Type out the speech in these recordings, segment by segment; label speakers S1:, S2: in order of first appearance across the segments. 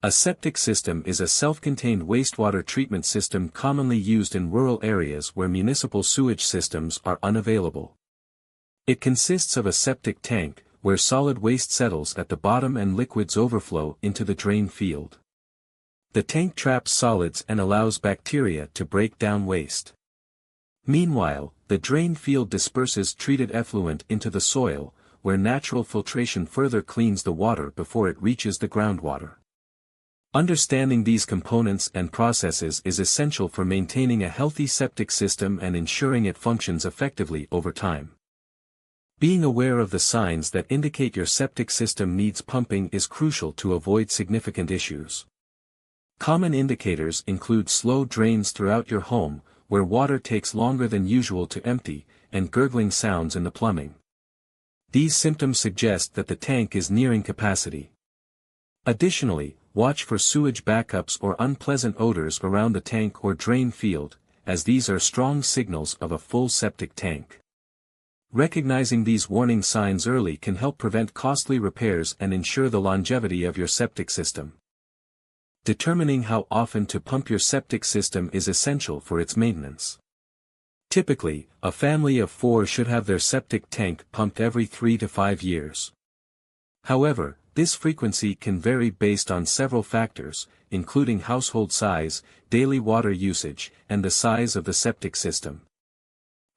S1: A septic system is a self-contained wastewater treatment system commonly used in rural areas where municipal sewage systems are unavailable. It consists of a septic tank, where solid waste settles at the bottom and liquids overflow into the drain field. The tank traps solids and allows bacteria to break down waste. Meanwhile, the drain field disperses treated effluent into the soil, where natural filtration further cleans the water before it reaches the groundwater. Understanding these components and processes is essential for maintaining a healthy septic system and ensuring it functions effectively over time. Being aware of the signs that indicate your septic system needs pumping is crucial to avoid significant issues. Common indicators include slow drains throughout your home, where water takes longer than usual to empty, and gurgling sounds in the plumbing. These symptoms suggest that the tank is nearing capacity. Additionally, watch for sewage backups or unpleasant odors around the tank or drain field, as these are strong signals of a full septic tank. Recognizing these warning signs early can help prevent costly repairs and ensure the longevity of your septic system. Determining how often to pump your septic system is essential for its maintenance. Typically, a family of 4 should have their septic tank pumped every 3 to 5 years. However, this frequency can vary based on several factors, including household size, daily water usage, and the size of the septic system.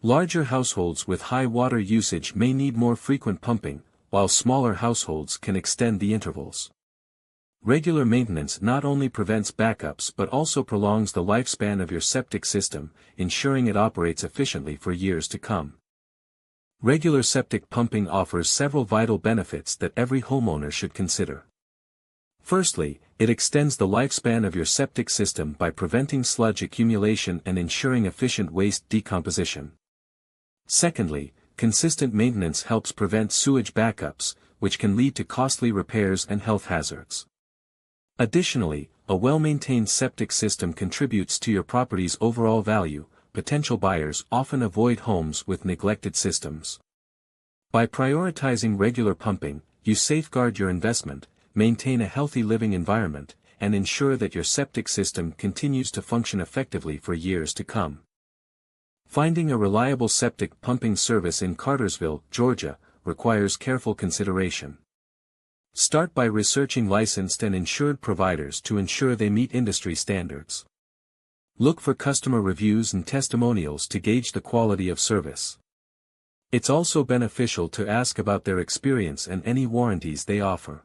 S1: Larger households with high water usage may need more frequent pumping, while smaller households can extend the intervals. Regular maintenance not only prevents backups but also prolongs the lifespan of your septic system, ensuring it operates efficiently for years to come. Regular septic pumping offers several vital benefits that every homeowner should consider. Firstly, it extends the lifespan of your septic system by preventing sludge accumulation and ensuring efficient waste decomposition. Secondly, consistent maintenance helps prevent sewage backups, which can lead to costly repairs and health hazards. Additionally, a well-maintained septic system contributes to your property's overall value. Potential buyers often avoid homes with neglected systems. By prioritizing regular pumping, you safeguard your investment, maintain a healthy living environment, and ensure that your septic system continues to function effectively for years to come. Finding a reliable septic pumping service in Cartersville, Georgia, requires careful consideration. Start by researching licensed and insured providers to ensure they meet industry standards. Look for customer reviews and testimonials to gauge the quality of service. It's also beneficial to ask about their experience and any warranties they offer.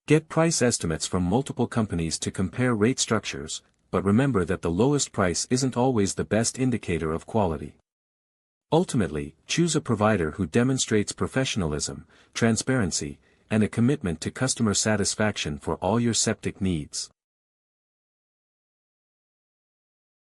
S1: Get price estimates from multiple companies to compare rate structures, but remember that the lowest price isn't always the best indicator of quality. Ultimately, choose a provider who demonstrates professionalism, transparency, and a commitment to customer satisfaction for all your septic needs.